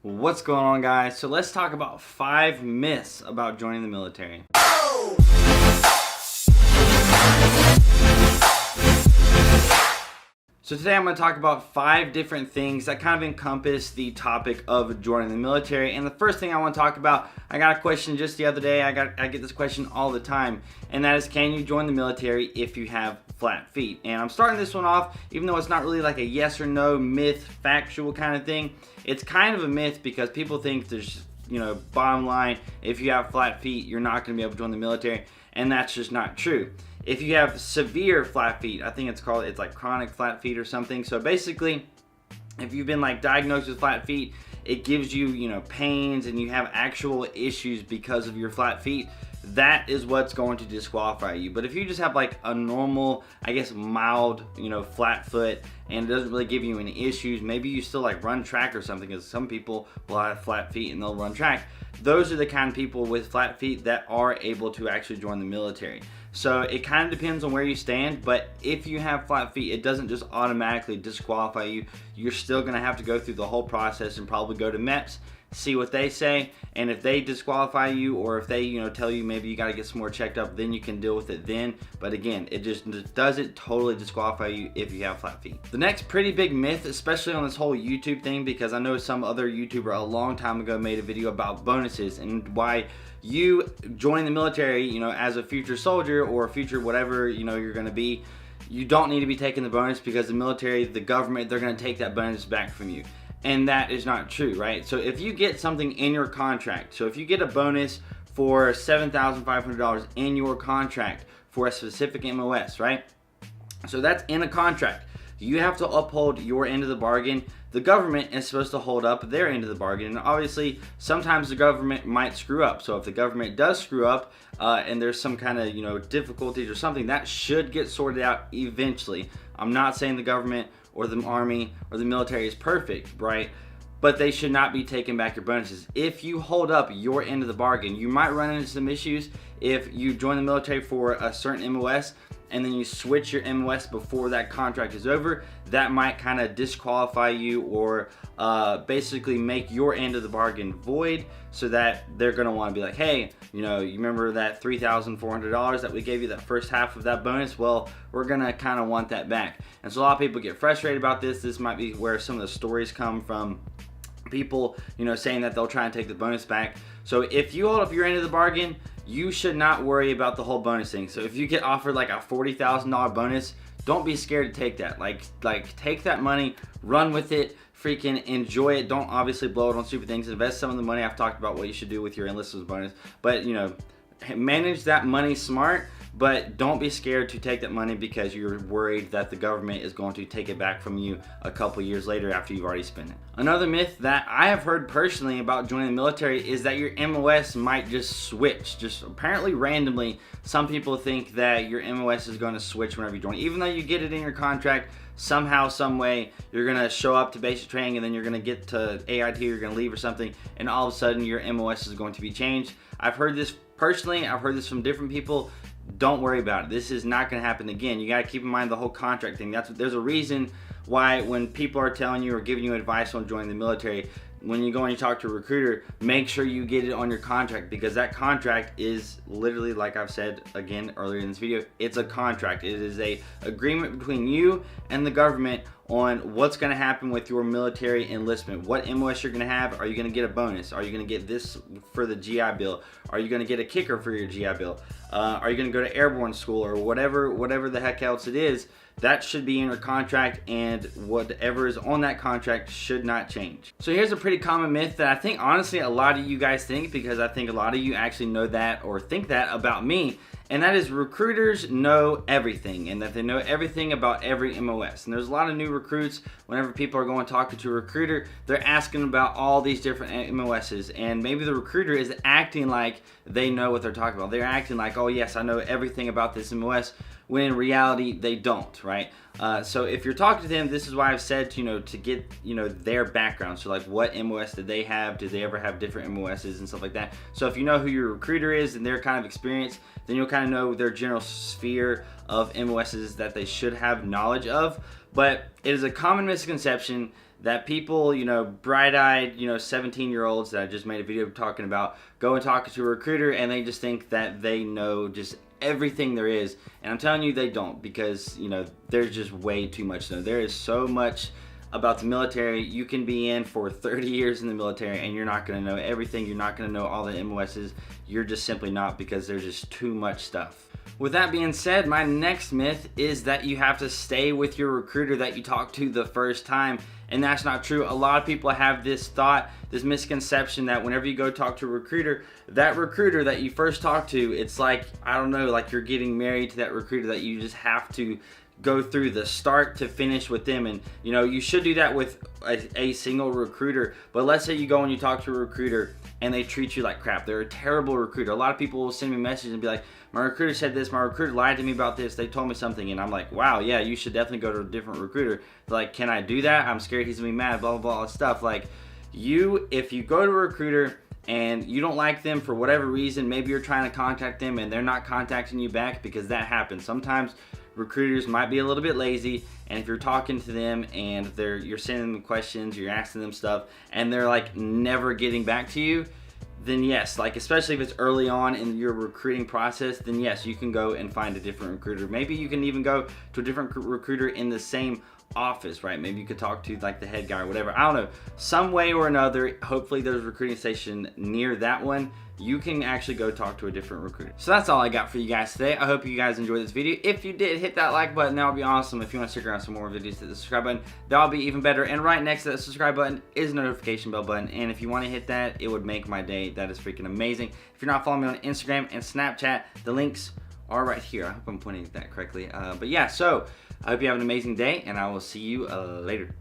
What's going on, guys? So let's talk about 5 myths about joining the military. So today I'm going to talk about 5 different things that kind of encompass the topic of joining the military. And the first thing I want to talk about, I got a question just the other day. I get this question all the time, and that is, can you join the military if you have flat feet? And I'm starting this one off, even though it's not really like a yes or no myth, factual kind of thing. It's kind of a myth because people think there's, bottom line, if you have flat feet, you're not going to be able to join the military, and that's just not true. If you have severe flat feet, I think it's like chronic flat feet or something. So basically, if you've been diagnosed with flat feet, it gives you, pains and you have actual issues because of your flat feet. That is what's going to disqualify you. But if you just have a normal, mild, flat foot, and it doesn't really give you any issues, maybe you still run track or something, because some people will have flat feet and they'll run track. Those are the kind of people with flat feet that are able to actually join the military. So it kind of depends on where you stand, but if you have flat feet, it doesn't just automatically disqualify you. You're still going to have to go through the whole process and probably go to MEPS, see what they say, and if they disqualify you, or if they tell you maybe you got to get some more checked up, then you can deal with it then. But again, it just doesn't totally disqualify you if you have flat feet. The next pretty big myth, especially on this whole YouTube thing, because I know some other YouTuber a long time ago made a video about bonuses and why you join the military, as a future soldier or a future whatever you're going to be, you don't need to be taking the bonus, because the military, the government, they're going to take that bonus back from you. And that is not true, right? So if you get something in your contract, so if you get a bonus for $7,500 in your contract for a specific MOS, right? So that's in a contract. You have to uphold your end of the bargain. The government is supposed to hold up their end of the bargain. And obviously, sometimes the government might screw up. So if the government does screw up and there's some kind of, difficulties or something, that should get sorted out eventually. I'm not saying the government or the army or the military is perfect, right? But they should not be taking back your bonuses. If you hold up your end of the bargain, you might run into some issues if you join the military for a certain MOS and then you switch your MOS before that contract is over. That might kind of disqualify you, or basically make your end of the bargain void, so that they're going to want to be like, hey, you remember that $3,400 that we gave you, that first half of that bonus? Well, we're going to kind of want that back. And so a lot of people get frustrated about this. This might be where some of the stories come from. People, saying that they'll try and take the bonus back. So if you hold up your end of the bargain, you should not worry about the whole bonus thing. So if you get offered a $40,000 bonus, don't be scared to take that. Take that money, run with it, freaking enjoy it. Don't obviously blow it on stupid things. Invest some of the money. I've talked about what you should do with your enlistment bonus, but manage that money smart. But don't be scared to take that money because you're worried that the government is going to take it back from you a couple years later after you've already spent it. Another myth that I have heard personally about joining the military is that your MOS might just switch. Just apparently randomly, some people think that your MOS is going to switch whenever you join. Even though you get it in your contract, somehow, some way, you're going to show up to basic training and then you're going to get to AIT, you're going to leave or something, and all of a sudden your MOS is going to be changed. I've heard this personally. I've heard this from different people. Don't worry about it. This is not going to happen again. You got to keep in mind the whole contract thing. There's a reason why when people are telling you or giving you advice on joining the military, when you go and you talk to a recruiter, make sure you get it on your contract, because that contract is literally, like I've said again earlier in this video, it's a contract. It is a agreement between you and the government on what's going to happen with your military enlistment. What MOS you're going to have. Are you going to get a bonus? Are you going to get this for the GI Bill? Are you going to get a kicker for your GI Bill? Are you going to go to airborne school, or whatever the heck else it is? That should be in your contract, and whatever is on that contract should not change. So here's a pretty common myth that I think honestly a lot of you guys think, because I think a lot of you actually know that or think that about me, and that is recruiters know everything, and that they know everything about every MOS. And there's a lot of new recruits. Whenever people are going talking to a recruiter, they're asking about all these different MOSs, and maybe the recruiter is acting like they know what they're talking about. They're acting like, oh yes, I know everything about this MOS, when in reality they don't, right? So if you're talking to them, this is why I've said to get their background. So what MOS did they have? Did they ever have different MOSs and stuff like that? So if you know who your recruiter is and their kind of experience, then you'll kind of know their general sphere of MOSs that they should have knowledge of. But it is a common misconception that people, you know, bright-eyed, you know, 17-year-olds that I just made a video talking about, go and talk to a recruiter and they just think that they know just everything there is. And I'm telling you, they don't, because, you know, there's just way too much to know. There is so much about the military. You can be in for 30 years in the military and you're not going to know everything. You're not going to know all the MOSs. You're just simply not, because there's just too much stuff. With that being said, my next myth is that you have to stay with your recruiter that you talk to the first time. And that's not true. A lot of people have this thought, this misconception that whenever you go talk to a recruiter that you first talk to, it's like, I don't know, like you're getting married to that recruiter, that you just have to go through the start to finish with them. And you know, you should do that with a single recruiter. But let's say you go and you talk to a recruiter and they treat you like crap. They're a terrible recruiter. A lot of people will send me messages and be like, my recruiter said this, my recruiter lied to me about this, they told me something. And I'm like, wow, yeah, you should definitely go to a different recruiter. They're like, can I do that? I'm scared he's gonna be mad, blah, blah, blah, stuff. Like, if you go to a recruiter and you don't like them for whatever reason, maybe you're trying to contact them and they're not contacting you back, because that happens. Sometimes recruiters might be a little bit lazy, and if you're talking to them and you're sending them questions, you're asking them stuff, and they're like never getting back to you, then yes, like especially if it's early on in your recruiting process, then yes, you can go and find a different recruiter. Maybe you can even go to a different recruiter in the same office, right? Maybe you could talk to like the head guy or whatever. I don't know. Some way or another, hopefully there's a recruiting station near that one. You can actually go talk to a different recruiter. So that's all I got for you guys today. I hope you guys enjoyed this video. If you did, hit that like button. That would be awesome. If you want to stick around some more videos, hit the subscribe button. That'll be even better. And right next to that subscribe button is a notification bell button. And if you want to hit that, it would make my day. That is freaking amazing. If you're not following me on Instagram and Snapchat, the links are right here. I hope I'm pointing at that correctly. But yeah, so I hope you have an amazing day, and I will see you later.